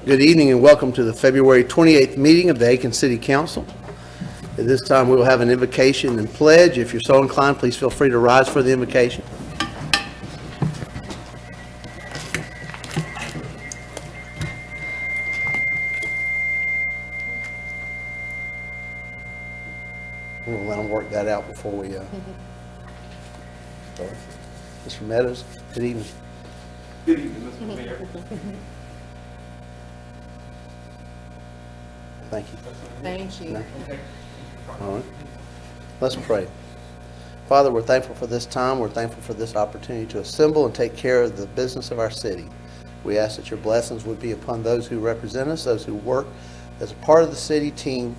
Good evening and welcome to the February 28th meeting of the Aiken City Council. At this time, we will have an invocation and pledge. If you're so inclined, please feel free to rise for the invocation. We'll let them work that out before we start. Mr. Meadows, good evening. Good evening, Mr. Mayor. Thank you. Thank you. No? All right. Let's pray. Father, we're thankful for this time. We're thankful for this opportunity to assemble and take care of the business of our city. We ask that your blessings would be upon those who represent us, those who work as a part of the city team,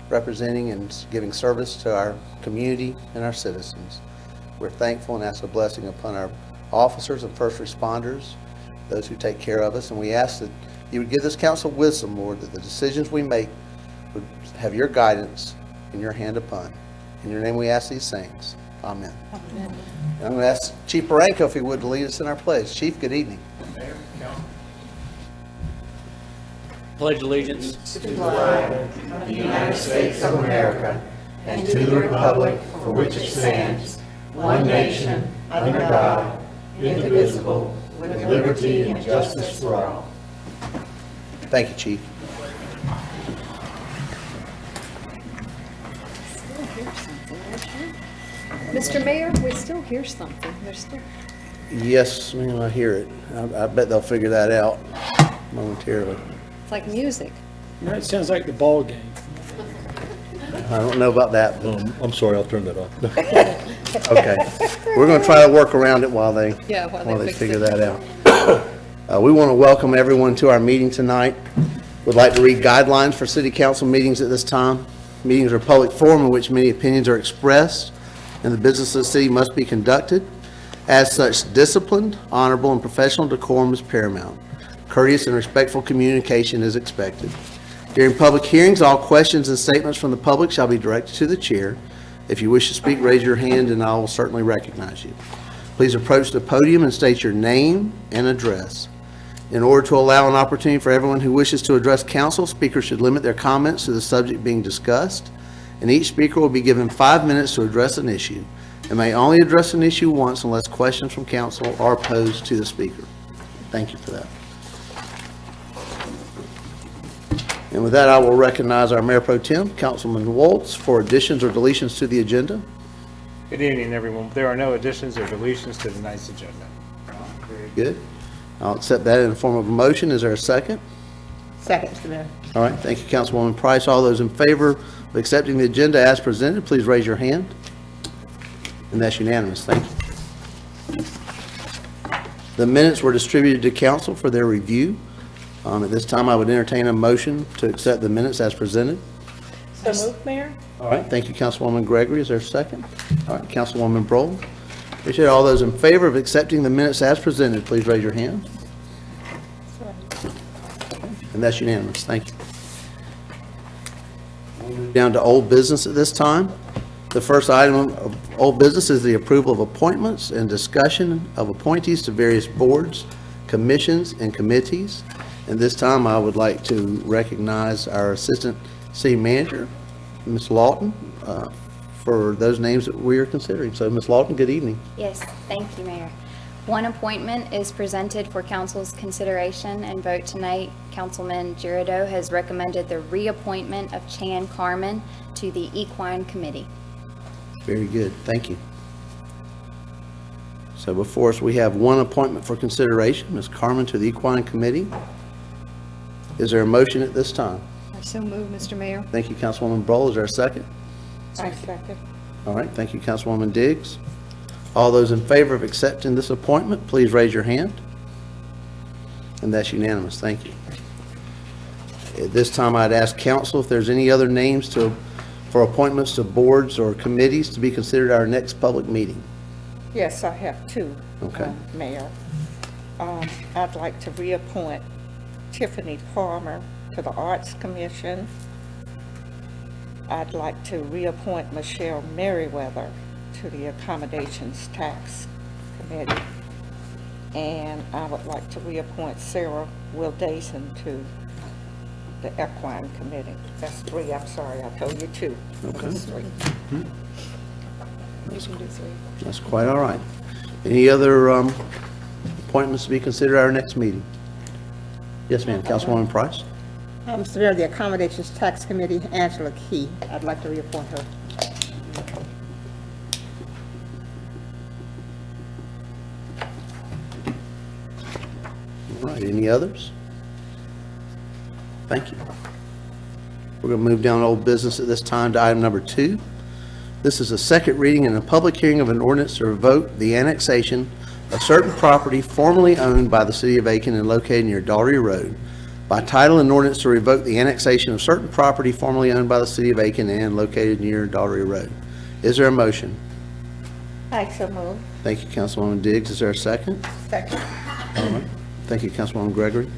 representing and giving service to our community and our citizens. We're thankful and ask a blessing upon our officers and first responders, those who take care of us, and we ask that you would give this council wisdom, Lord, that the decisions we make would have your guidance and your hand upon. In your name we ask these things. Amen. Amen. And I'm going to ask Chief Baranco if he would lead us in our pledge. Chief, good evening. Mayor, Council. Pledge allegiance to the flag of the United States of America and to the republic for which it stands, one nation, under God, indivisible, with liberty and justice for all. Thank you, Chief. Mr. Mayor, we still hear something. There's still. Yes, ma'am, I hear it. I bet they'll figure that out momentarily. It's like music. It sounds like the ball game. I don't know about that, but I'm sorry, I'll turn that off. okay. We're going to try to work around it while they fix figure it. that out. We want to welcome everyone to our meeting tonight. We'd like to read guidelines for city council meetings at this time. Meetings are a public forum in which many opinions are expressed, and the business of the city must be conducted. As such, disciplined, honorable, and professional decorum is paramount. Courteous and respectful communication is expected. During public hearings, all questions and statements from the public shall be directed to the chair. If you wish to speak, raise your hand and I will certainly recognize you. Please approach the podium and state your name and address. In order to allow an opportunity for everyone who wishes to address council, speakers should limit their comments to the subject being discussed, and each speaker will be given 5 minutes to address an issue and may only address an issue once unless questions from council are posed to the speaker. Thank you for that. And with that, I will recognize our Mayor Pro Tem, Councilman Waltz, for additions or deletions to the agenda. Good evening, everyone. There are no additions or deletions to tonight's agenda. Very good. I'll accept that in the form of a motion. Is there a second? Second, Mr. Mayor. All right, thank you, Councilwoman Price. All those in favor of accepting the agenda as presented, please raise your hand. And that's unanimous. Thank you. The minutes were distributed to council for their review. At this time, I would entertain a motion to accept the minutes as presented. So moved, Mayor. All right, thank you, Councilwoman Gregory. Is there a second? All right, Councilwoman Broll. Appreciate all those in favor of accepting the minutes as presented, please raise your hand. And that's unanimous. Thank you. We'll move down to old business at this time. The first item of old business is the approval of appointments and discussion of appointees to various boards, commissions, and committees. And this time, I would like to recognize our Assistant City Manager, Ms. Lawton, for those names that we are considering. So, Ms. Lawton, good evening. Yes, thank you, Mayor. One appointment is presented for council's consideration and vote tonight. Councilman Girardeau has recommended the reappointment of Chan Carmen to the Equine Committee. Very good. Thank you. So before us, we have one appointment for consideration, Ms. Carmen to the Equine Committee. Is there a motion at this time? I so move, Mr. Mayor. Thank you, Councilwoman Broll. Is there a second? I second. All right. Thank you, Councilwoman Diggs. All those in favor of accepting this appointment, please raise your hand. And that's unanimous. Thank you. At this time, I'd ask council if there's any other names for appointments to boards or committees to be considered at our next public meeting. Yes, I have two, Okay. Mayor. I'd like to reappoint Tiffany Palmer to the Arts Commission. I'd like to reappoint Michelle Merriweather to the Accommodations Tax Committee. and I would like to reappoint Sarah Wildason to the Equine Committee. That's 3, I'm sorry, I told you 2. Okay. It's 3. You can do 3. That's quite all right. Any other appointments to be considered at our next meeting? Yes, ma'am. Councilwoman Price? Mr. Mayor, the Accommodations Tax Committee, Angela Key. I'd like to reappoint her. All right, any others? Thank you. We're going to move down to old business at this time to item number 2. This is a second reading and a public hearing of an ordinance to revoke the annexation of certain property formerly owned by the city of Aiken and located near Dougherty Road. By title, an ordinance to revoke the annexation of certain property formerly owned by the city of Aiken and located near Dougherty Road. Is there a motion? I so move. Thank you, Councilwoman Diggs. Is there a second? Second. All right. Thank you, Councilwoman Gregory.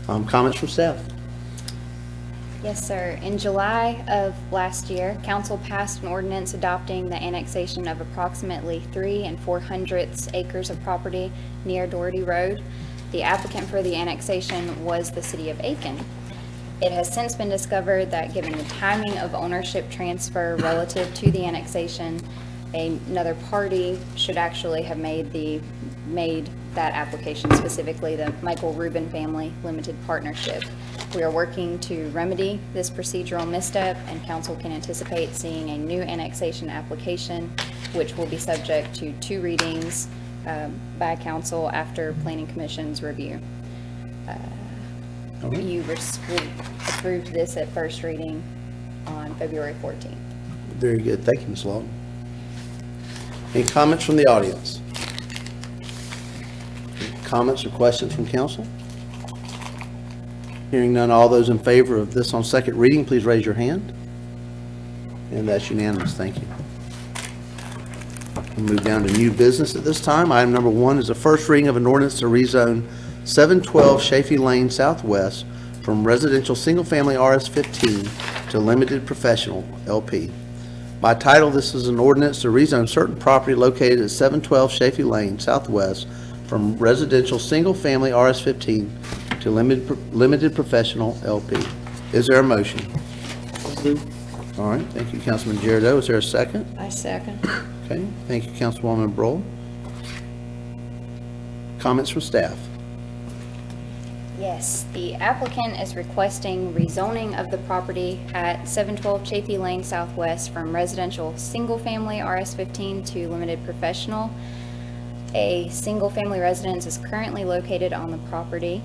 Comments from staff? Yes, sir. In July of last year, council passed an ordinance adopting the annexation of approximately 3 4/100 acres of property near Dougherty Road. The applicant for the annexation was the city of Aiken. It has since been discovered that given the timing of ownership transfer relative to the annexation, another party should actually have made that application, specifically the Michael Rubin Family Limited Partnership. We are working to remedy this procedural misstep, and council can anticipate seeing a new annexation application, which will be subject to 2 readings by council after Planning Commission's review. You approved this at first reading on February 14th. Very good. Thank you, Ms. Lawton. Any comments from the audience? Comments or questions from council? Hearing none, all those in favor of this on second reading, please raise your hand. And that's unanimous. Thank you. We'll move down to new business at this time. Item number 1 is the first reading of an ordinance to rezone 712 Chafee Lane Southwest from residential single-family RS-15 to limited professional LP. By title, this is an ordinance to rezone certain property located at 712 Chafee Lane Southwest from residential single-family RS-15 to limited professional LP. Is there a motion? All right, thank you, Councilman Girardeau. Is there a second? I second. Okay, thank you, Councilwoman Brohl. Comments from staff? Yes, the applicant is requesting rezoning of the property at 712 Chafee Lane Southwest from residential single-family RS-15 to limited professional. A single-family residence is currently located on the property.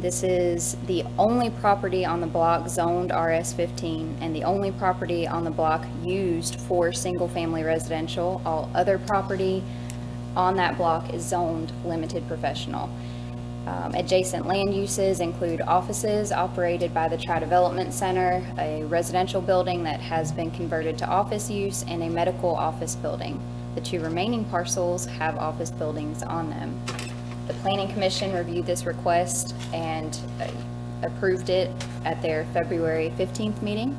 This is the only property on the block zoned RS-15 and the only property on the block used for single-family residential. All other property on that block is zoned limited professional. Adjacent land uses include offices operated by the Tri-Development Center, a residential building that has been converted to office use, and a medical office building. The 2 remaining parcels have office buildings on them. The Planning Commission reviewed this request and approved it at their February 15th meeting.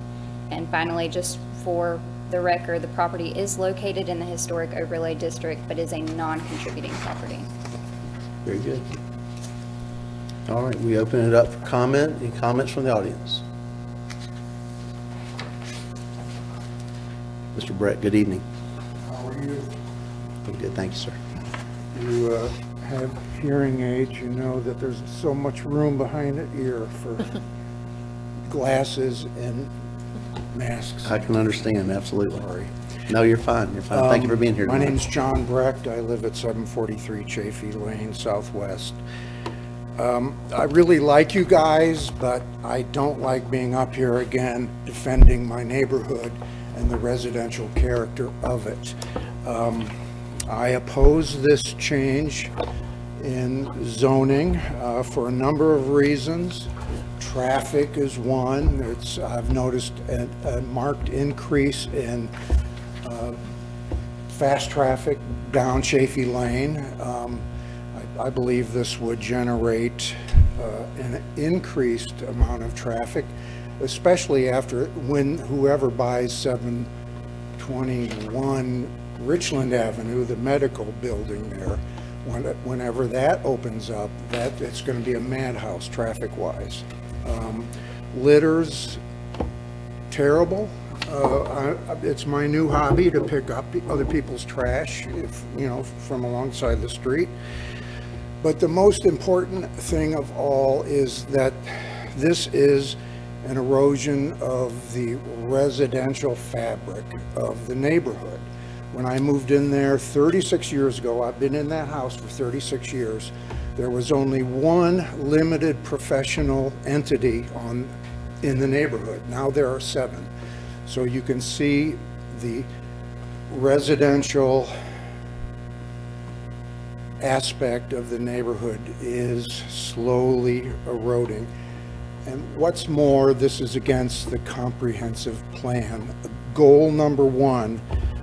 And finally, just for the record, the property is located in the Historic Overlay District, but is a non-contributing property. Very good. All right, we open it up for comment. Any comments from the audience? Mr. Brett, good evening. How are you? Very good, thank you, sir. You have hearing aids, you know that there's so much room behind the ear for glasses and masks. I can understand, absolutely. Sorry. No, you're fine, you're fine. Thank you for being here My tonight. name's John Brecht. I live at 743 Chafee Lane Southwest. I really like you guys, but I don't like being up here again defending my neighborhood and the residential character of it. I oppose this change in zoning for a number of reasons. Traffic is one. I've noticed a marked increase in fast traffic down Chafee Lane. I believe this would generate an increased amount of traffic, especially when whoever buys 721 Richland Avenue, the medical building there, Whenever that opens up, it's going to be a madhouse traffic-wise. Litters, terrible. It's my new hobby to pick up other people's trash, from alongside the street. But the most important thing of all is that this is an erosion of the residential fabric of the neighborhood. When I moved in there 36 years ago, I've been in that house for 36 years, there was only one limited professional entity in the neighborhood. Now there are 7. So you can see the residential aspect of the neighborhood is slowly eroding. And what's more, this is against the comprehensive plan. Goal number 1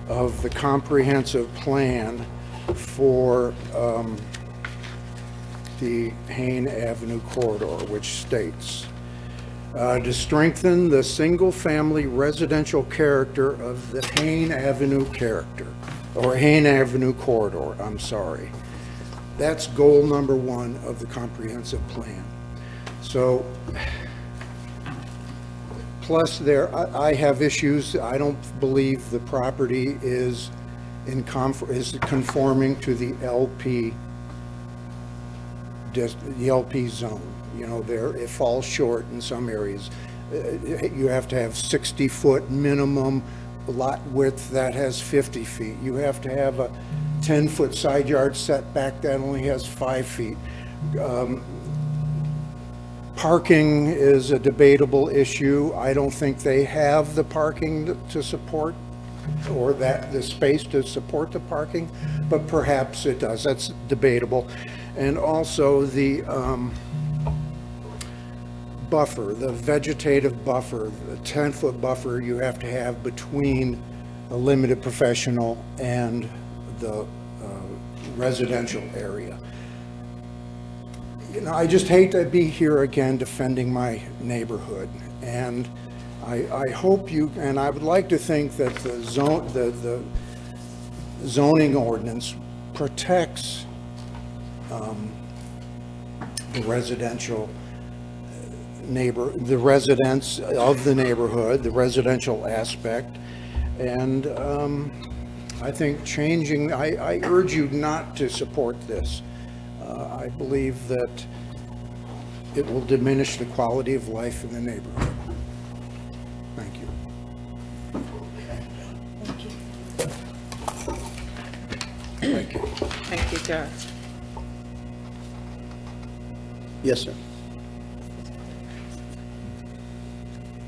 of the comprehensive plan for the Hain Avenue corridor, which states, to strengthen the single-family residential character of the Hain Avenue corridor, I'm sorry. That's goal number 1 of the comprehensive plan. So, plus I have issues. I don't believe the property is conforming to the LP zone. It falls short in some areas. You have to have 60-foot minimum lot width that has 50 feet. You have to have a 10-foot side yard setback that only has 5 feet. Parking is a debatable issue. I don't think they have the parking to support, or the space to support the parking, but perhaps it does. That's debatable. And also the buffer, the vegetative buffer, the 10-foot buffer you have to have between a limited professional and the residential area. I just hate to be here again defending my neighborhood, and I hope and I would like to think that the zoning ordinance protects the residential the residents of the neighborhood, the residential aspect, and I think I urge you not to support this. I believe that it will diminish the quality of life in the neighborhood. Thank you. Thank you. Thank you, Judge. Yes, sir.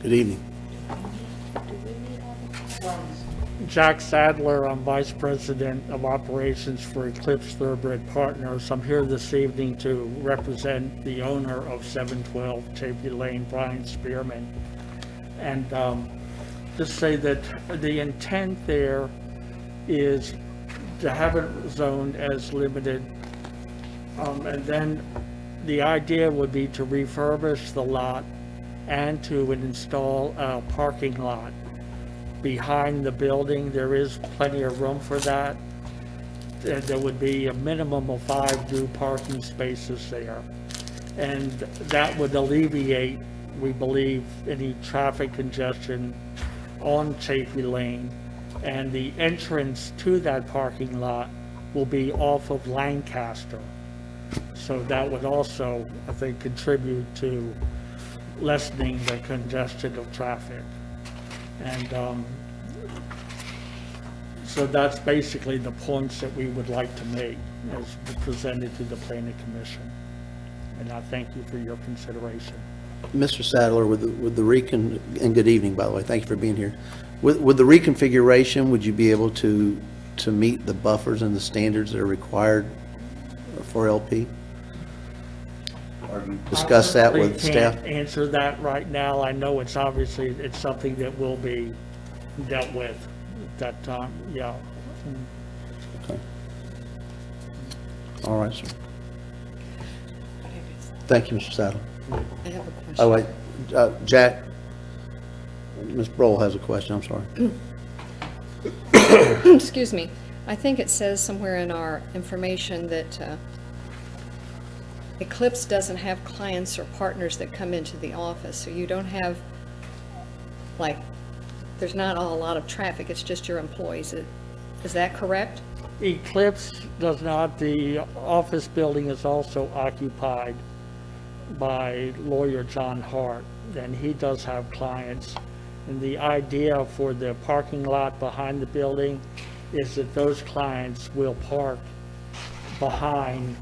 Good evening. Jack Sadler, I'm Vice President of Operations for Eclipse Thoroughbred Partners. I'm here this evening to represent the owner of 712 Chafee Lane, Brian Spearman. And just say that the intent there is to have it zoned as limited. And then the idea would be to refurbish the lot and to install a parking lot behind the building. There is plenty of room for that. There would be a minimum of 5 new parking spaces there. And that would alleviate, we believe, any traffic congestion on Chafee Lane. And the entrance to that parking lot will be off of Lancaster. So that would also, I think, contribute to lessening the congestion of traffic. And so that's basically the points that we would like to make as presented to the Planning Commission. And I thank you for your consideration. Mr. Sadler, with the and good evening, by the way, thank you for being here. With the reconfiguration, would you be able to meet the buffers and the standards that are required for LP? Or you discuss that with staff? I can't answer that right now. I know it's something that will be dealt with at that time, yeah. Okay. All right, sir. Thank you, Mr. Sadler. I have a question. Oh, wait, Jack, Ms. Broll has a question, I'm sorry. Excuse me. I think it says somewhere in our information that Eclipse doesn't have clients or partners that come into the office, so you don't have, like, there's not a lot of traffic, it's just your employees. Is that correct? Eclipse does not. The office building is also occupied by lawyer John Hart, and he does have clients. And the idea for the parking lot behind the building is that those clients will park behind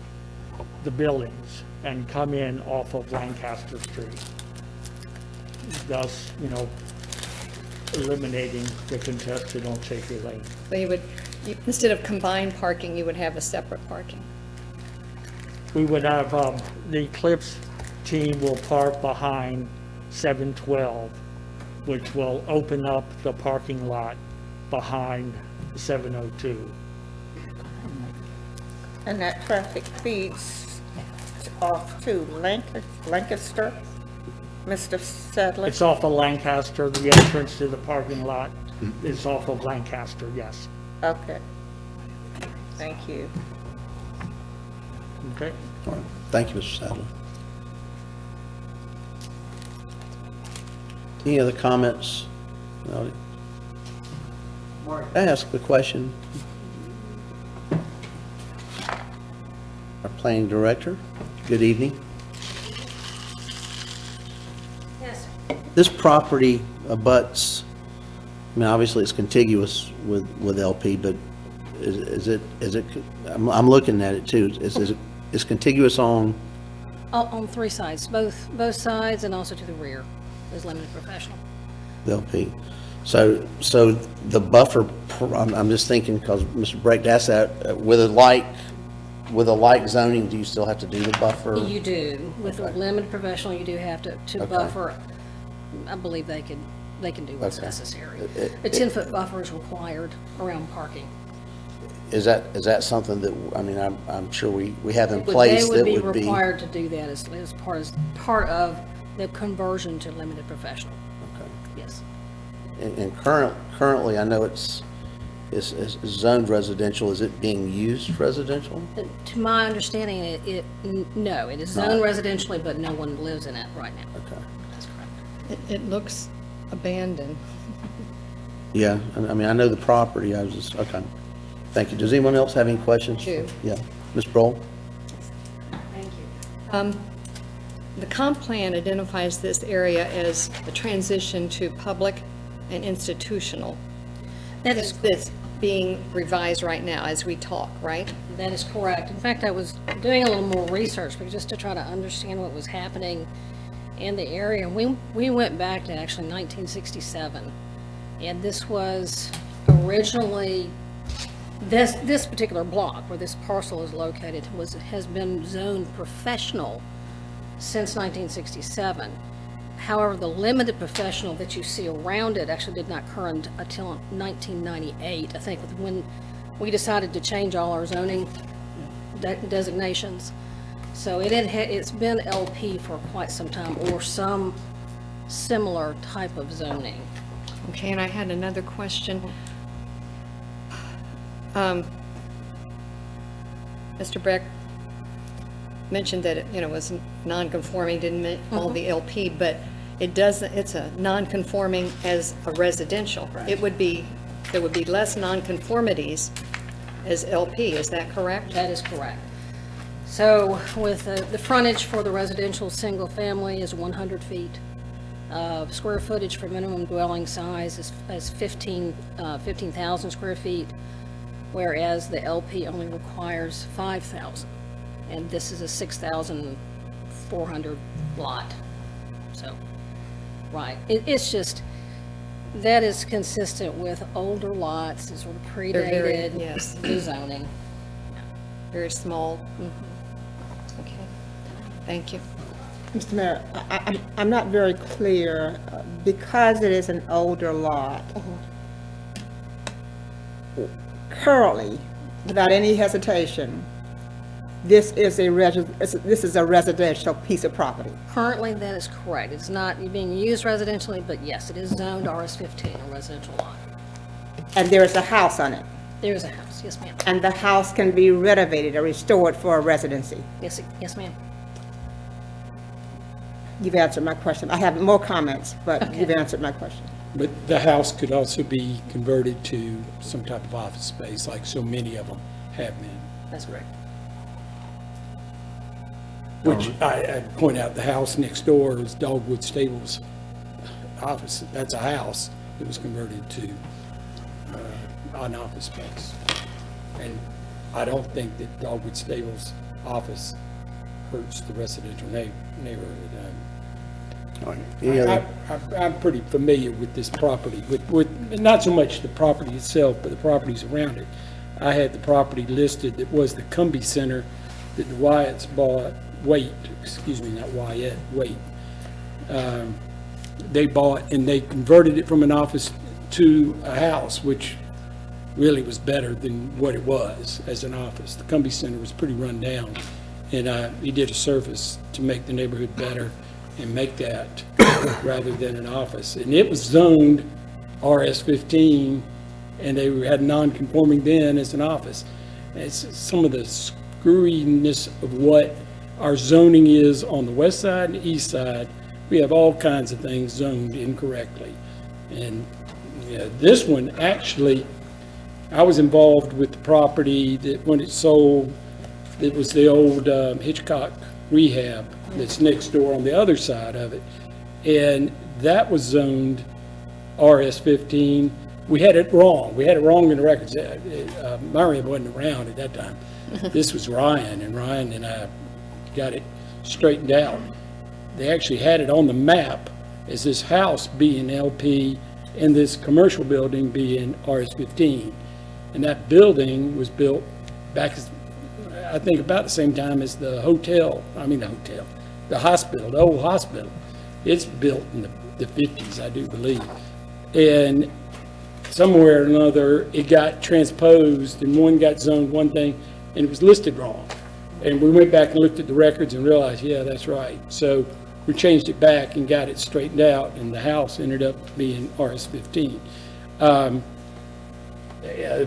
the buildings and come in off of Lancaster Street. Thus, eliminating the congestion on Chafee Lane. So instead of combined parking, you would have a separate parking. We would have, the Eclipse team will park behind 712, which will open up the parking lot behind 702. And that traffic feeds off to Lancaster, Mr. Sadler? It's off of Lancaster. The entrance to the parking lot is off of Lancaster, yes. Okay. Thank you. Okay? All right. Thank you, Mr. Sadler. Any other comments? No. I ask the question. Our planning director, good evening. Yes, This property abuts, I mean, obviously it's contiguous with LP, but is it, I'm looking at it too, is contiguous on on three sides, both sides and also to the rear is limited professional. the LP? So the buffer, I'm just thinking, because Mr. Brecht asked that, with a like zoning, do you still have to do the buffer? You do. With a limited professional, you do have to Okay. buffer. I believe they can do what's Okay. necessary. A 10-foot buffer is required around parking. Is that something that, I mean, I'm sure we have in But place that They would would be be? required to do that as part of the conversion to limited professional. Okay. Yes. And currently, I know it's zoned residential. Is it being used residential? To my understanding, no, it is zoned residentially, but no one lives in it right now. Okay. That's correct. It looks abandoned. Yeah, I mean, I know the property, I was just, okay. Thank you. Does anyone else have any questions? I do. Yeah. Ms. Broll? Thank you. The comp plan identifies this area as a transition to public and institutional. That is That's being revised right now as we talk, right? That is correct. In fact, I was doing a little more research just to try to understand what was happening in the area. We went back to actually 1967, and this was originally, this particular block where this parcel is located has been zoned professional since 1967. However, the limited professional that you see around it actually did not occur until 1998, I think, when we decided to change all our zoning designations. So it's been LP for quite some time, or some similar type of zoning. Okay, and I had another question. Mr. Breck mentioned that it, was non-conforming, didn't all the LP, but it doesn't, it's a non-conforming as a residential. There would be less non-conformities as LP, is that correct? That is correct. So with the frontage for the residential single family is 100 feet. Square footage for minimum dwelling size is 15,000 square feet, whereas the LP only requires 5,000. And this is a 6,400 lot. So, right. It's just, that is consistent with older lots and sort of They're very- predated yes. the zoning. Very small. Okay, thank you. Mr. Mayor, I'm not very clear, because it is an older lot. Currently, without any hesitation, this is a residential piece of property. Currently, that is correct. It's not being used residentially, but yes, it is zoned RS-15, a residential lot. And there is a house on it. There is a house, yes, ma'am. And the house can be renovated or restored for a residency. Yes, ma'am. You've answered my question. I have more comments, but Okay. you've answered my question. But the house could also be converted to some type of office space, like so many of them have been. That's correct. Which I'd point out, the house next door is Dogwood Stables office. That's a house that was converted to an office space. And I don't think that Dogwood Stables office hurts the residential neighborhood. All right. Any other- I'm pretty familiar with this property, with not so much the property itself, but the properties around it. I had the property listed that was the Cumbie Center that the Wyatts bought, not Wyatt, Wait. They bought and they converted it from an office to a house, which really was better than what it was as an office. The Cumbie Center was pretty run down, and he did a service to make the neighborhood better and make that rather than an office. And it was zoned RS-15, and they had non-conforming then as an office. And it's some of the screwiness of what our zoning is on the west side and the east side. We have all kinds of things zoned incorrectly. And yeah, this one, actually, I was involved with the property that when it sold, it was the old Hitchcock Rehab that's next door on the other side of it. And that was zoned RS-15. We had it wrong. We had it wrong in the records. Marion wasn't around at that time. This was Ryan, and Ryan and I got it straightened out. They actually had it on the map as this house being LP and this commercial building being RS-15. And that building was built back, I think, about the same time as the hospital, the old hospital. It's built in the 50s, I do believe. And somewhere or another, it got transposed, and one got zoned one thing, and it was listed wrong. And we went back and looked at the records and realized, yeah, that's right. So we changed it back and got it straightened out, and the house ended up being RS-15.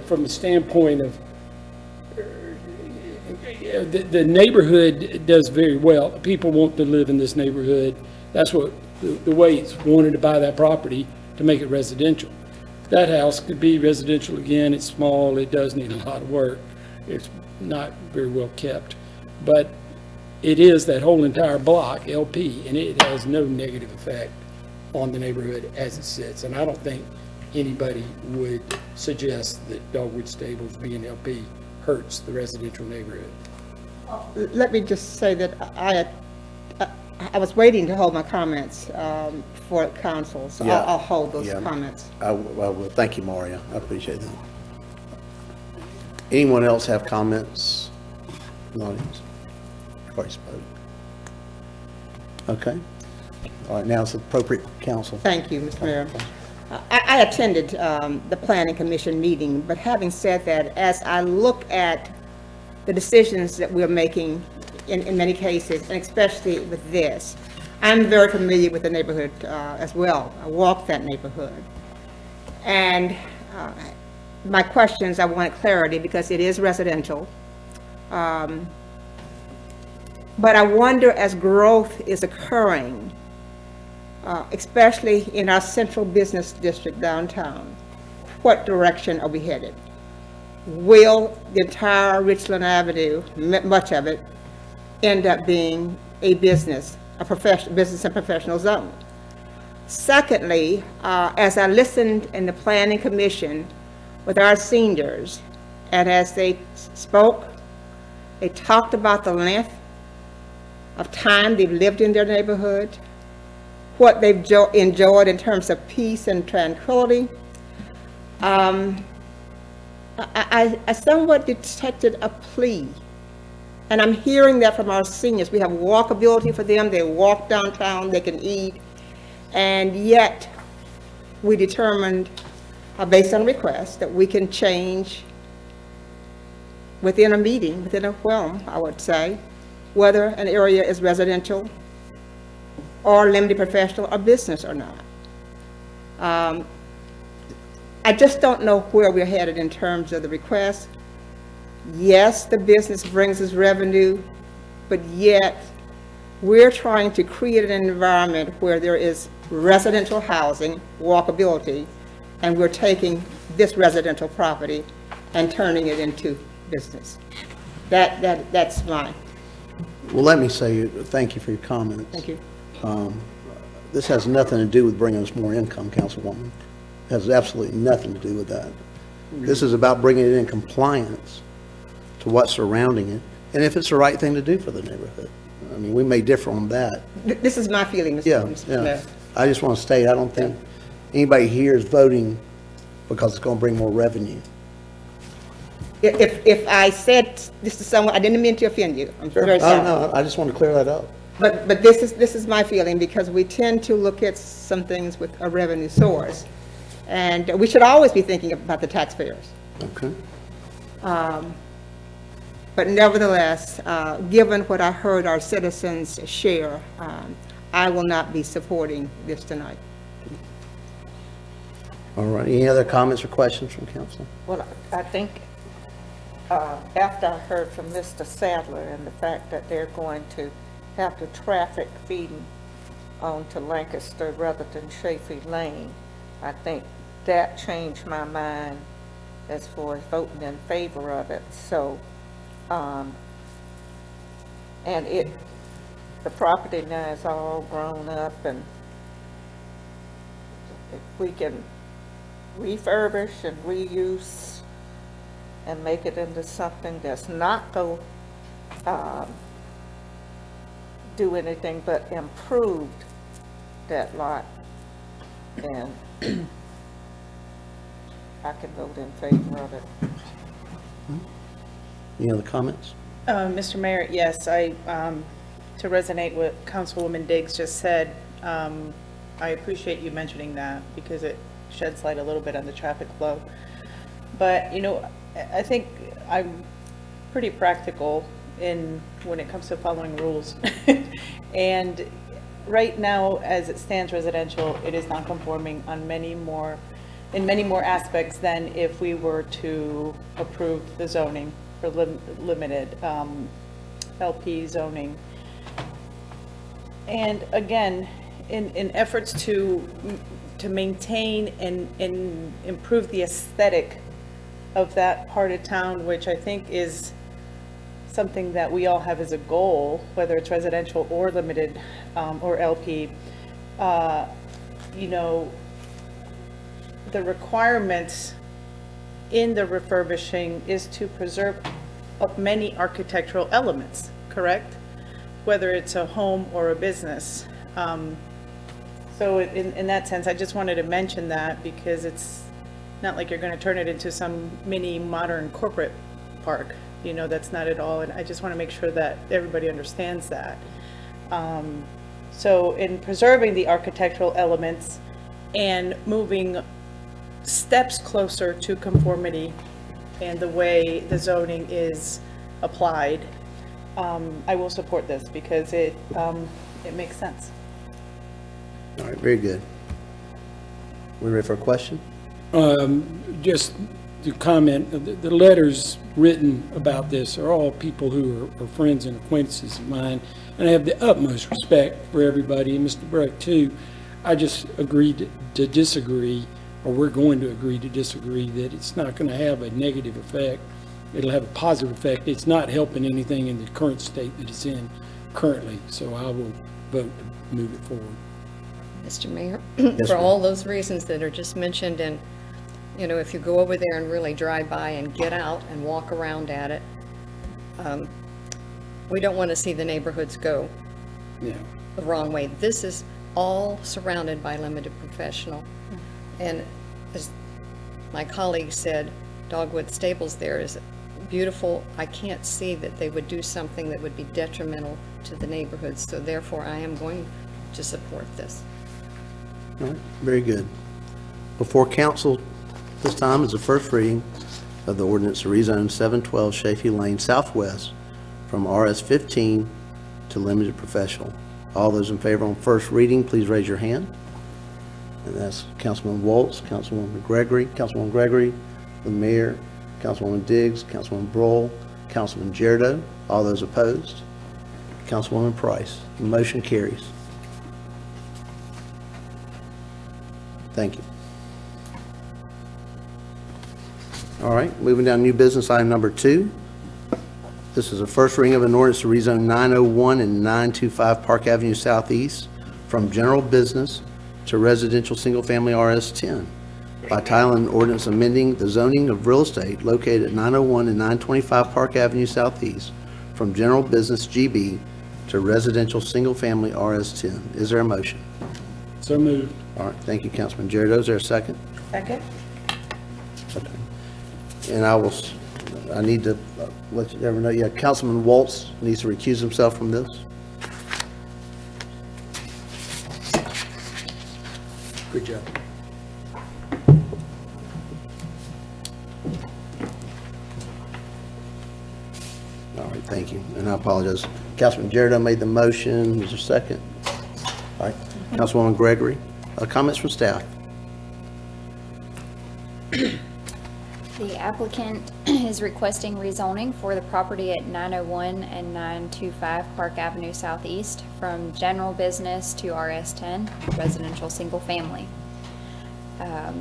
From the standpoint of the neighborhood does very well. People want to live in this neighborhood. That's what the Waits wanted to buy that property to make it residential. That house could be residential again. It's small. It does need a lot of work. It's not very well kept, but it is that whole entire block LP, and it has no negative effect on the neighborhood as it sits. And I don't think anybody would suggest that Dogwood Stables being LP hurts the residential neighborhood. Let me just say that I was waiting to hold my comments for council, so Yeah. I'll hold those Yeah. comments. Well, thank you, Mario. I appreciate that. Anyone else have comments in the audience? Already spoke. Okay. All right, now it's appropriate council. Thank you, Mr. Mayor. I attended the Planning Commission meeting, but having said that, as I look at the decisions that we're making in many cases, and especially with this, I'm very familiar with the neighborhood as well. I walk that neighborhood. And my questions, I wanted clarity because it is residential. But I wonder, as growth is occurring, especially in our central business district downtown, what direction are we headed? Will the entire Richland Avenue, much of it, end up being a business and professional zone? Secondly, as I listened in the Planning Commission with our seniors, and as they spoke, they talked about the length of time they've lived in their neighborhood, what they've enjoyed in terms of peace and tranquility. I somewhat detected a plea, and I'm hearing that from our seniors. We have walkability for them. They walk downtown, they can eat, and yet we determined, based on request, that we can change within a meeting, within a realm, I would say, whether an area is residential or limited professional or business or not. I just don't know where we're headed in terms of the request. Yes, the business brings us revenue, but yet we're trying to create an environment where there is residential housing, walkability, and we're taking this residential property and turning it into business. That's mine. Well, let me say, thank you for your comments. Thank you. This has nothing to do with bringing us more income, Councilwoman. It has absolutely nothing to do with that. This is about bringing it in compliance to what's surrounding it, and if it's the right thing to do for the neighborhood. I mean, we may differ on that. This is my feeling, Yeah, Mr. yeah. Mayor. I just want to state, I don't think anybody here is voting because it's going to bring more revenue. If I said this to someone, I didn't mean to offend you. I'm very Oh, sorry. no, I just want to clear that up. But this is my feeling, because we tend to look at some things with a revenue source. And we should always be thinking about the taxpayers. Okay. But nevertheless, given what I heard our citizens share, I will not be supporting this tonight. All right. Any other comments or questions from council? Well, I think after I heard from Mr. Sadler and the fact that they're going to have the traffic feeding onto Lancaster rather than Chafee Lane, I think that changed my mind as far as voting in favor of it. So, and the property now is all grown up, and if we can refurbish and reuse and make it into something that's not going to do anything but improve that lot, then I can vote in favor of it. Any other comments? Mr. Mayor, yes, to resonate what Councilwoman Diggs just said, I appreciate you mentioning that because it sheds light a little bit on the traffic flow. But, you know, I think I'm pretty practical when it comes to following rules. And right now, as it stands residential, it is non-conforming in many more aspects than if we were to approve the zoning for limited LP zoning. And again, in efforts to maintain and improve the aesthetic of that part of town, which I think is something that we all have as a goal, whether it's residential or limited or LP, you know, the requirements in the refurbishing is to preserve many architectural elements, correct? Whether it's a home or a business. So in that sense, I just wanted to mention that because it's not like you're going to turn it into some mini modern corporate park. You know, that's not at all. And I just want to make sure that everybody understands that. So in preserving the architectural elements and moving steps closer to conformity and the way the zoning is applied, I will support this because it makes sense. All right, very good. We ready for a question? Just to comment, the letters written about this are all people who are friends and acquaintances of mine, and I have the utmost respect for everybody, and Mr. Breck too. I just agreed to disagree, or we're going to agree to disagree, that it's not going to have a negative effect. It'll have a positive effect. It's not helping anything in the current state that it's in currently, so I will vote to move it forward. Mr. Mayor, Yes, for ma'am. all those reasons that are just mentioned, and, you know, if you go over there and really drive by and get out and walk around at it, we don't want to see the neighborhoods go Yeah. the wrong way. This is all surrounded by limited professional. And as my colleague said, Dogwood Stables there is beautiful. I can't see that they would do something that would be detrimental to the neighborhoods, so therefore I am going to support this. All right, very good. Before council, this time is the first reading of the ordinance to rezone 712 Chafee Lane Southwest from RS 15 to limited professional. All those in favor on first reading, please raise your hand. And that's Councilman Waltz, Councilwoman Gregory, the mayor, Councilwoman Diggs, Councilwoman Brohl, Councilman Girardeau. All those opposed? Councilwoman Price. The motion carries. Thank you. All right, moving down to new business, item number 2. This is a first reading of an ordinance to rezone 901 and 925 Park Avenue Southeast from general business to residential single-family RS10 by title and ordinance amending the zoning of real estate located at 901 and 925 Park Avenue Southeast from general business GB to residential single-family RS10. Is there a motion? So moved. All right, thank you, Councilman Girardeau. Is there a second? Second? Okay. And I need to let you ever know, yeah, Councilman Waltz needs to recuse himself from this. Good job. All right, thank you, and I apologize. Councilman Girardeau made the motion. Is there a second? All right, Councilwoman Gregory, comments from staff? The applicant is requesting rezoning for the property at 901 and 925 Park Avenue Southeast from general business to RS10, residential single family.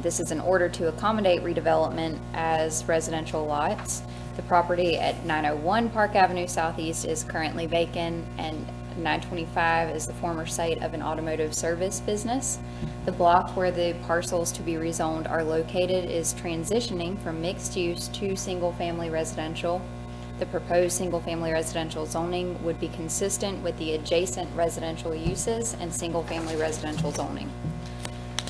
This is in order to accommodate redevelopment as residential lots. The property at 901 Park Avenue Southeast is currently vacant, and 925 is the former site of an automotive service business. The block where the parcels to be rezoned are located is transitioning from mixed use to single-family residential. The proposed single-family residential zoning would be consistent with the adjacent residential uses and single-family residential zoning.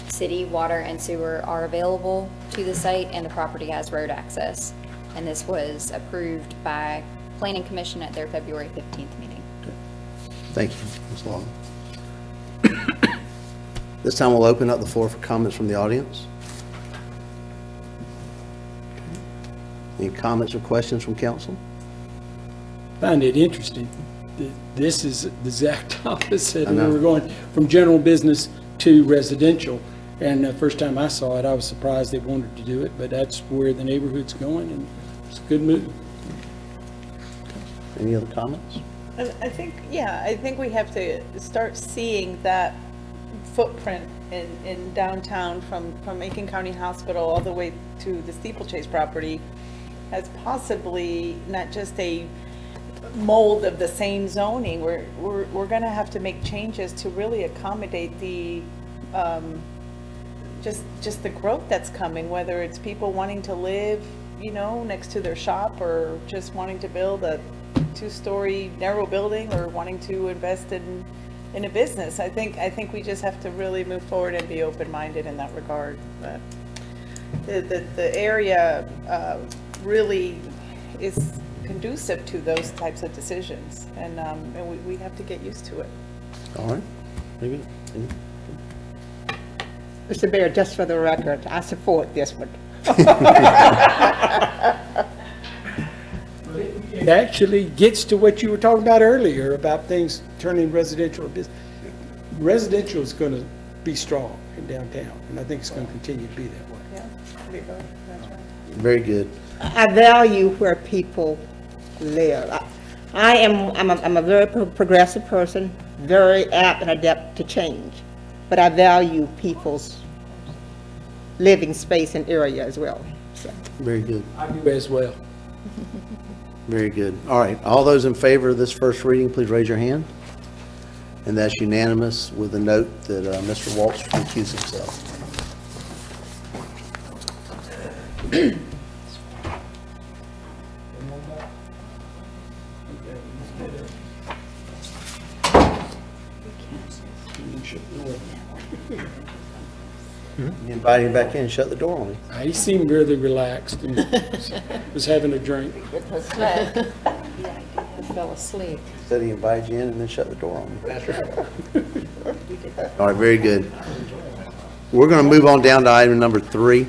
City water and sewer are available to the site, and the property has road access. And this was approved by Planning Commission at their February 15th meeting. Thank you, Ms. Long. This time we'll open up the floor for comments from the audience. Any comments or questions from council? Find it interesting. This is the exact opposite. I know. We were going from general business to residential. And the first time I saw it, I was surprised they wanted to do it, but that's where the neighborhood's going, and it's a good move. Any other comments? I think we have to start seeing that footprint in downtown from Aiken County Hospital all the way to the Steeplechase property as possibly not just a mold of the same zoning. We're gonna have to make changes to really accommodate the, just the growth that's coming, whether it's people wanting to live, next to their shop, or just wanting to build a 2-story narrow building, or wanting to invest in a business. I think we just have to really move forward and be open-minded in that regard. But the area really is conducive to those types of decisions, and we have to get used to it. All right. Very good. Mr. Mayor, just for the record, I support this one. It actually gets to what you were talking about earlier, about things turning residential to business. Residential is going to be strong in downtown, and I think it's going to continue to be that way. Yeah, that's right. Very good. I value where people live. I'm a very progressive person, very apt and adept to change, but I value people's living space and area as well. So. Very good. I do as well. Very good. All right. All those in favor of this first reading, please raise your hand. And that's unanimous with a note that Mr. Waltz recused himself. You invite him back in and shut the door on him. He seemed really relaxed and was having a drink. I fell asleep. Said he invited you in and then shut the door on you. That's right. All right, very good. We're going to move on down to item number 3.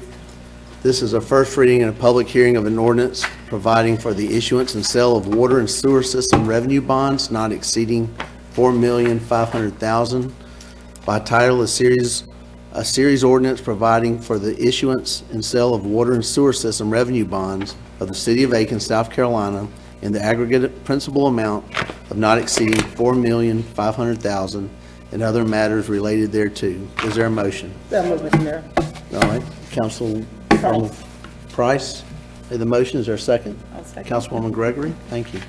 This is a first reading and a public hearing of an ordinance providing for the issuance and sale of water and sewer system revenue bonds not exceeding $4,500,000 by title, a series a series ordinance providing for the issuance and sale of water and sewer system revenue bonds of the City of Aiken, South Carolina, in the aggregate principal amount of not exceeding $4,500,000 and other matters related thereto. Is there a motion? So moved, Mr. Mayor. All right, Councilwoman Price made the motion. Is there a second? I'll second. Councilwoman Gregory, thank you.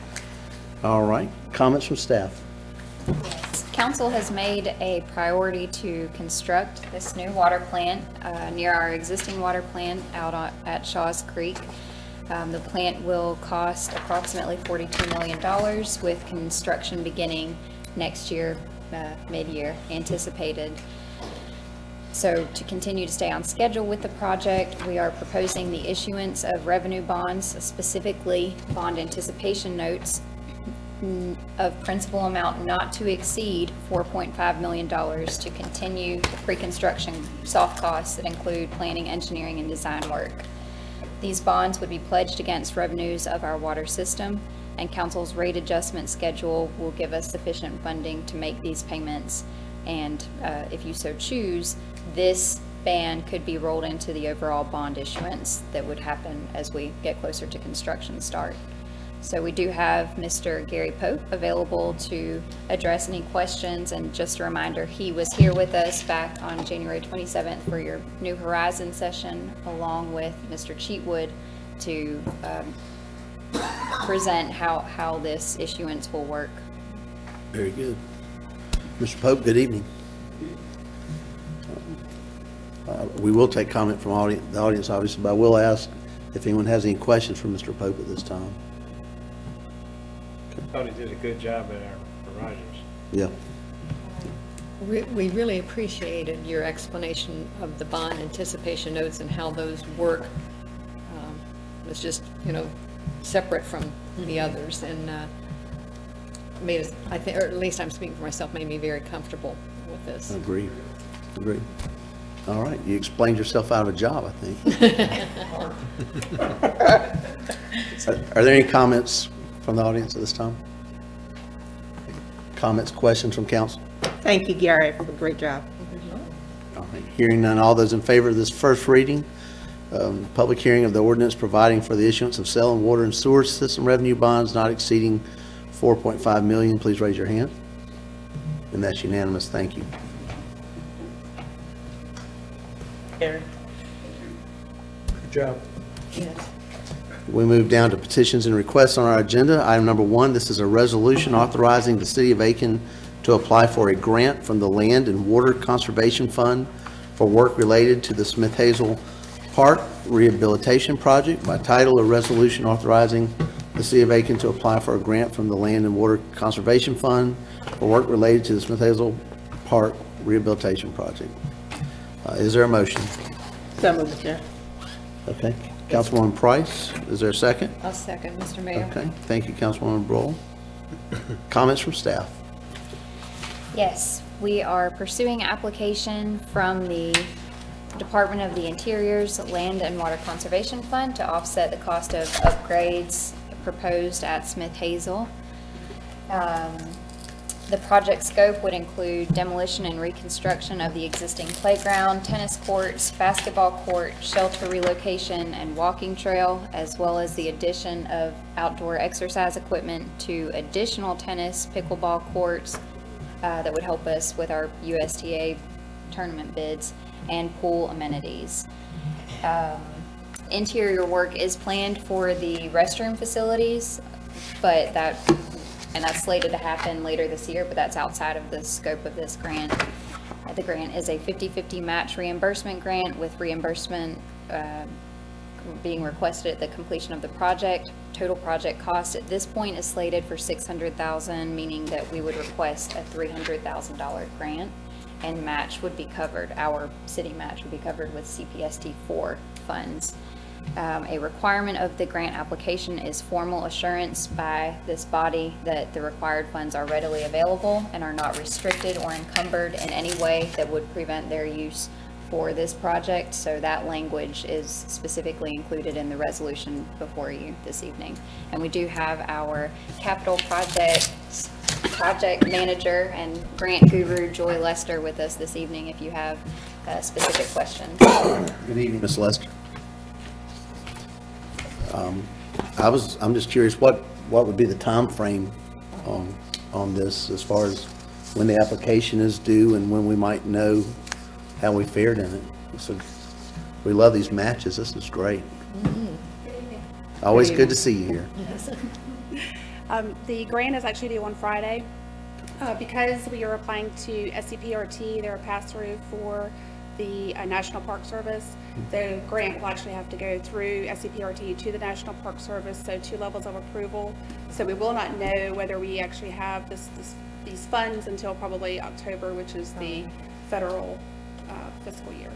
All right, comments from staff? Council has made a priority to construct this new water plant near our existing water plant out at Shaw's Creek. The plant will cost approximately $42 million with construction beginning next year, mid-year anticipated. So to continue to stay on schedule with the project, we are proposing the issuance of revenue bonds, specifically bond anticipation notes of principal amount not to exceed $4.5 million to continue the pre-construction soft costs that include planning, engineering, and design work. These bonds would be pledged against revenues of our water system, and council's rate adjustment schedule will give us sufficient funding to make these payments. And if you so choose, this ban could be rolled into the overall bond issuance that would happen as we get closer to construction start. So we do have Mr. Gary Pope available to address any questions, and just a reminder, he was here with us back on January 27th for your New Horizon session, along with Mr. Cheatwood to present how this issuance will work. Very good. Mr. Pope, good evening. We will take comment from the audience, obviously, but I will ask if anyone has any questions for Mr. Pope at this time. I thought he did a good job at our Rogers. Yeah. We really appreciated your explanation of the bond anticipation notes and how those work. It's just, separate from the others, and made us, I think, or at least I'm speaking for myself, made me very comfortable with this. Agreed. All right, you explained yourself out of a job, I think. Are there any comments from the audience at this time? Comments, questions from council? Thank you, Gary, for a great job. All right, hearing none, all those in favor of this first reading, public hearing of the ordinance providing for the issuance of selling water and sewer system revenue bonds not exceeding $4.5 million, please raise your hand. And that's unanimous, thank you. Gary? Good job. Yes. We move down to petitions and requests on our agenda. Item number 1, this is a resolution authorizing the City of Aiken to apply for a grant from the Land and Water Conservation Fund for work related to the Smith Hazel Park Rehabilitation Project. By title, a resolution authorizing the City of Aiken to apply for a grant from the Land and Water Conservation Fund for work related to the Smith Hazel Park Rehabilitation Project. Is there a motion? So moved, Mr. Chair. Okay. Councilwoman Price, is there a second? I'll second, Mr. Mayor. Okay, thank you, Councilwoman Brohl. Comments from staff? Yes, we are pursuing application from the Department of the Interior's Land and Water Conservation Fund to offset the cost of upgrades proposed at Smith Hazel. The project scope would include demolition and reconstruction of the existing playground, tennis courts, basketball court, shelter relocation, and walking trail, as well as the addition of outdoor exercise equipment to additional tennis, pickleball courts that would help us with our USTA tournament bids, and pool amenities. Interior work is planned for the restroom facilities, but that's slated to happen later this year, but that's outside of the scope of this grant. The grant is a 50-50 match reimbursement grant, with reimbursement being requested at the completion of the project. Total project cost at this point is slated for $600,000, meaning that we would request a $300,000 grant, and match would be covered. Our city match would be covered with CPST4 funds. A requirement of the grant application is formal assurance by this body that the required funds are readily available and are not restricted or encumbered in any way that would prevent their use for this project. So that language is specifically included in the resolution before you this evening. And we do have our capital projects project manager and grant guru Joy Lester with us this evening if you have specific questions. Good evening, Ms. Lester. I'm just curious, what would be the time frame on this as far as when the application is due and when we might know how we fared in it? So, we love these matches. This is great. Always good to see you here. The grant is actually due on Friday. Because we are applying to SCPRT, they're a pass-through for the National Park Service. The grant will actually have to go through SCPRT to the National Park Service, so 2 levels of approval. So we will not know whether we actually have these funds until probably October, which is the federal fiscal year.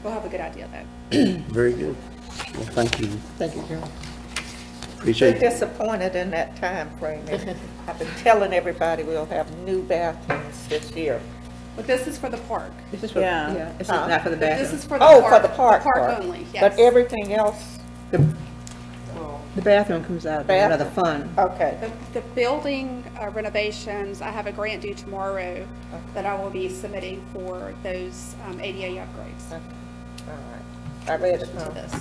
We'll have a good idea though. Very good. Well, thank you. Thank you, Carol. Appreciate We're it. disappointed in that time frame. I've been telling everybody we'll have new bathrooms this year. But this is for the park. This is for, Yeah. yeah, this is not for the This bathroom. is for the Oh, park. for the park The park part. only, yes. But everything else, The bathroom comes out of another fund. okay. The building renovations, I have a grant due tomorrow that I will be submitting for those ADA upgrades All right. I read it. to this.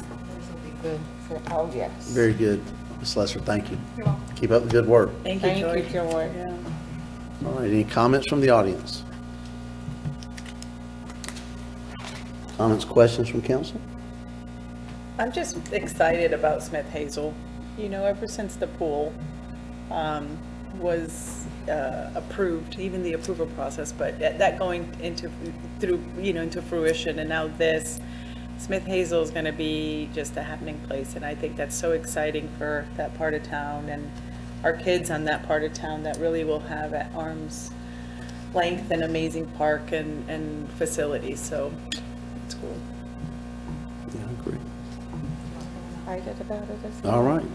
Oh, yes. Very good. Ms. Lester, thank you. You're welcome. Keep up the good work. Thank you, Thank Joy. you, Joy. All right, any comments from the audience? Comments, questions from council? I'm just excited about Smith Hazel. You know, ever since the pool was approved, even the approval process, but that going into fruition, and now this, Smith Hazel is going to be just a happening place, and I think that's so exciting for that part of town and our kids on that part of town that really will have at arm's length an amazing park and facilities. So it's cool. Yeah, I agree. Excited about it as well. All right.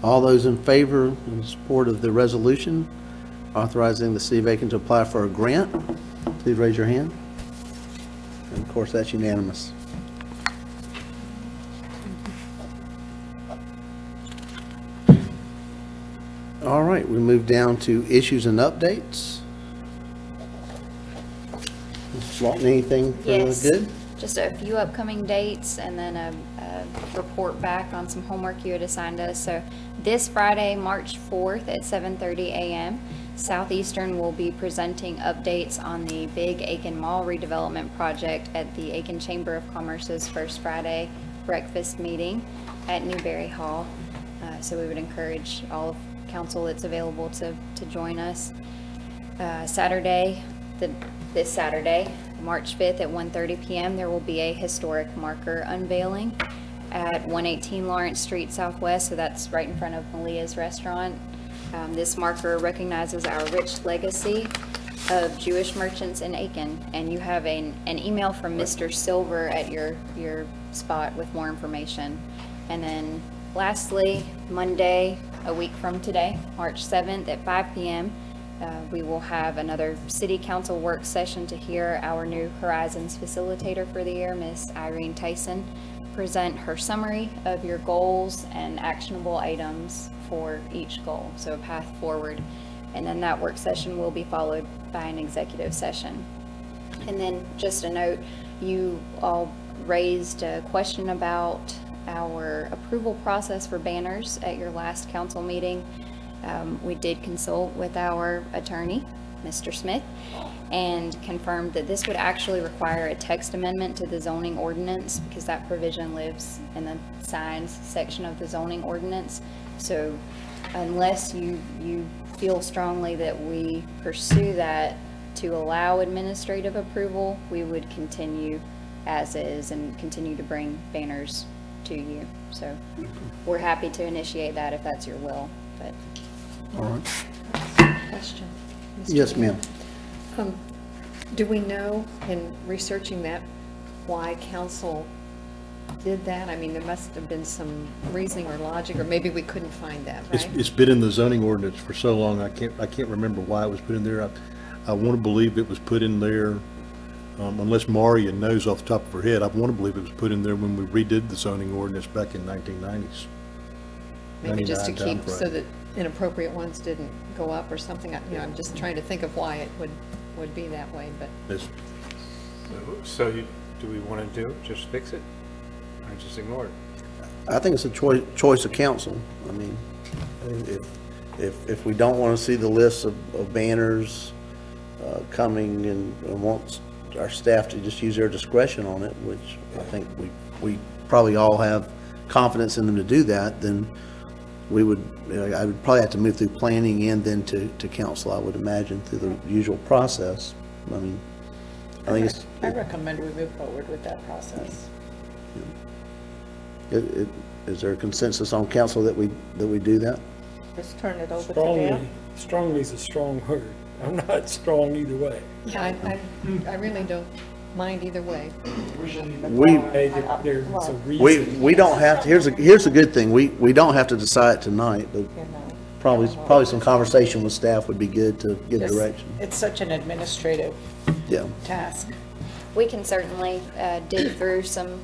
All those in favor and support of the resolution authorizing the city of Aiken to apply for a grant, please raise your hand. And of course, that's unanimous. All right, we move down to issues and updates. Ms. Lawton, anything for the Yes. good? Just a few upcoming dates and then a report back on some homework you had assigned us. So this Friday, March 4th at 7:30 a.m., Southeastern will be presenting updates on the big Aiken Mall redevelopment project at the Aiken Chamber of Commerce's First Friday breakfast meeting at Newberry Hall. So we would encourage all of council that's available to join us. This Saturday, March 5th at 1:30 p.m., there will be a historic marker unveiling at 118 Lawrence Street Southwest, so that's right in front of Malia's Restaurant. This marker recognizes our rich legacy of Jewish merchants in Aiken, and you have an email from Mr. Silver at your spot with more information. And then lastly, Monday, a week from today, March 7th at 5 p.m., we will have another city council work session to hear our new Horizons facilitator for the year, Miss Irene Tyson, present her summary of your goals and actionable items for each goal, so a path forward. And then that work session will be followed by an executive session. And then just a note, you all raised a question about our approval process for banners at your last council meeting. We did consult with our attorney, Mr. Smith, and confirmed that this would actually require a text amendment to the zoning ordinance because that provision lives in the signs section of the zoning ordinance. So unless you feel strongly that we pursue that to allow administrative approval, we would continue as is and continue to bring banners to you. So we're happy to initiate that if that's your will, but. All right. Question. Yes, ma'am. Do we know, in researching that, why council did that? I mean, there must have been some reasoning or logic, or maybe we couldn't find that, right? It's been in the zoning ordinance for so long, I can't remember why it was put in there. I want to believe it was put in there, unless Maria knows off the top of her head, I want to believe it was put in there when we redid the zoning ordinance back in 1990s. Maybe just to 99 keep, so timeframe. that inappropriate ones didn't go up or something. I'm just trying to think of why it would be that way, but It's- So do we want to do it, just fix it, or just ignore it? I think it's a choice of council. I mean, if we don't want to see the list of banners coming and want our staff to just use their discretion on it, which I think we probably all have confidence in them to do that, then I would probably have to move through planning and then to council, I would imagine, through the usual process. I mean, I think it's. I recommend we move forward with that process. Is there a consensus on council that we do that? Just turn it over to Strongly, them. strongly is a strong word. I'm not strong either way. yeah, I really don't mind either way. There's a reason. We don't have to, here's a good thing, we don't have to decide tonight, but You know. probably some conversation with staff would be good to give Just- direction. It's such an administrative Yeah. task. We can certainly dig through some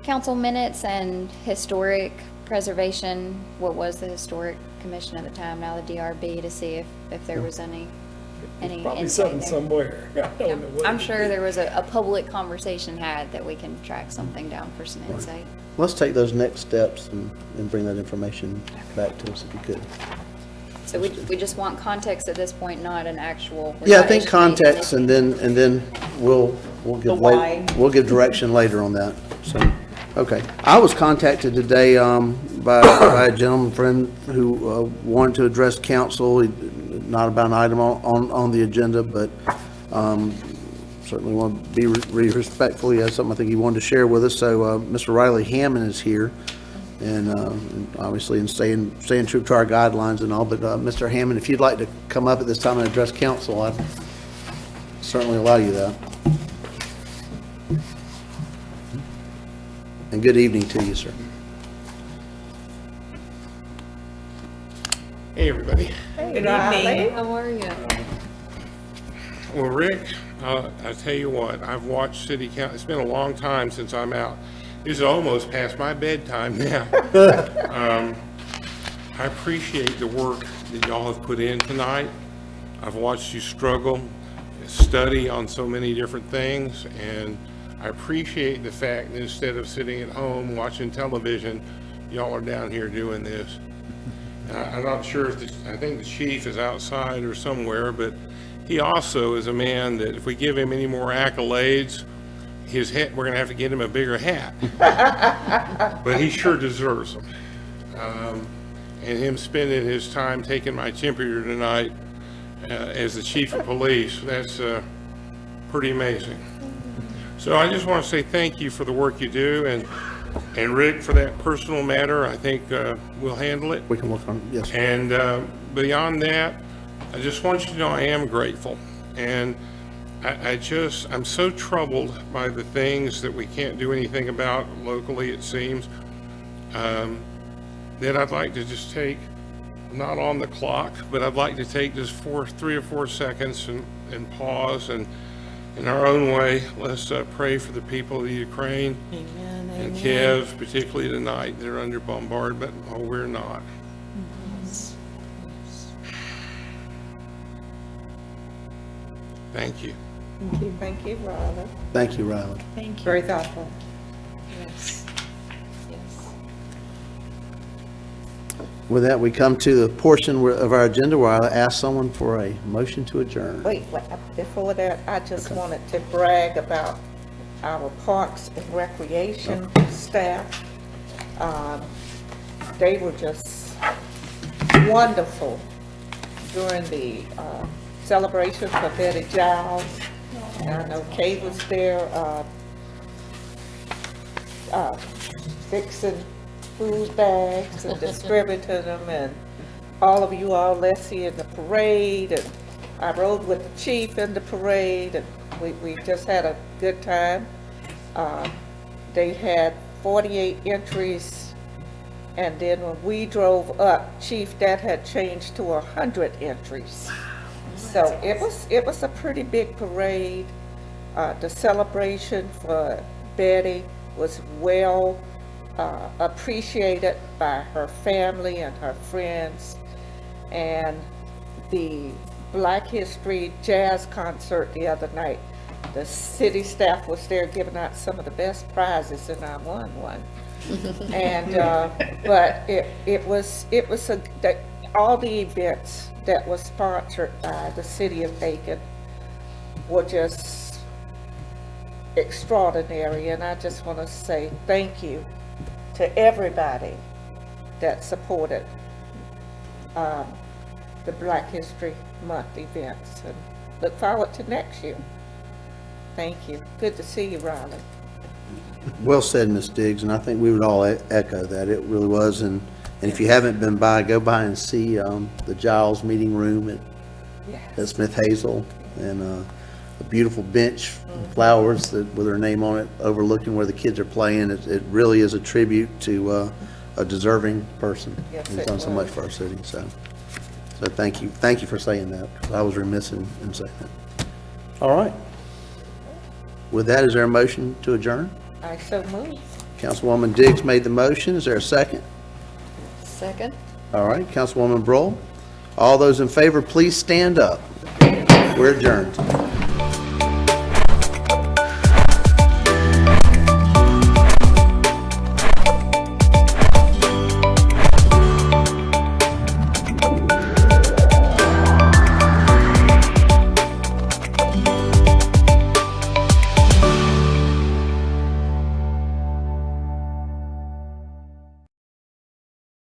council minutes and historic preservation. What was the historic commission at the time, now the DRB, to see if there was any Probably insight something there. somewhere. I don't know what I'm it sure is. there was a public conversation had that we can track something down for some insight. Let's take those next steps and bring that information back to us if you could. So we just want context at this point, not an actual. we're Yeah, I not think issuing context anything. and then we'll give, why. we'll give direction later on that, so. Okay. I was contacted today by a gentleman friend who wanted to address council, not about an item on the agenda, but certainly want to be respectful. He has something I think he wanted to share with us. So Mr. Riley Hammond is here, and obviously in staying true to our guidelines and all. But Mr. Hammond, if you'd like to come up at this time and address council, I'd certainly allow you that. And good evening to you, sir. Hey, everybody. Good evening. How are you? Well, Rick, I tell you what, I've watched city council. It's been a long time since I'm out. This is almost past my bedtime now. I appreciate the work that y'all have put in tonight. I've watched you struggle, study on so many different things, and I appreciate the fact that instead of sitting at home watching television, y'all are down here doing this. I'm not sure if I think the chief is outside or somewhere, but he also is a man that if we give him any more accolades, his hat, we're gonna have to get him a bigger hat. But he sure deserves them. And him spending his time taking my temperature tonight as the chief of police, that's pretty amazing. So I just want to say thank you for the work you do, and Rick, for that personal matter, I think we'll handle it. We can work on it, yes. And beyond that, I just want you to know I am grateful. And I'm so troubled by the things that we can't do anything about locally, it seems, that I'd like to just take, not on the clock, but I'd like to take just 3 or 4 seconds and pause, and in our own way, let's pray for the people of the Ukraine. Amen, And amen. Kiev, particularly tonight, they're under bombardment. Oh, we're not. Thank you. Thank you, Riley. Thank you, Riley. Thank you. Very thoughtful. Yes. Yes. With that, we come to the portion of our agenda where I ask someone for a motion to adjourn. Wait, before that, I just wanted to brag about our Parks and Recreation staff. They were just wonderful during the celebration for Betty Giles. And I know Kay was there fixing food bags and distributing them, and all of you all, Leslie, in the parade, and I rode with the chief in the parade, and we just had a good time. They had 48 entries, and then when we drove up, Chief, that had changed to 100 entries. So it was a pretty big parade. The celebration for Betty was well appreciated by her family and her friends. And the Black History Jazz concert the other night, the city staff was there giving out some of the best prizes, and I won one. And, but it was all the events that was sponsored by the city of Aiken were just extraordinary, and I just want to say thank you to everybody that supported the Black History Month events, and look forward to next year. Thank you. Good to see you, Riley. Well said, Ms. Diggs, and I think we would all echo that. It really was, and if you haven't been by, go by and see the Giles Meeting Room at Smith Hazel, and a beautiful bench, flowers with her name on it, overlooking where the kids are playing. It really is a tribute to a deserving person Yes, who's it done so much was. for our city. So thank you for saying that, 'cause I was remiss in saying that. All right. With that, is there a motion to adjourn? I so move. Councilwoman Diggs made the motion. Is there a second? Second? All right, Councilwoman Brohl. All those in favor, please stand up. We're adjourned.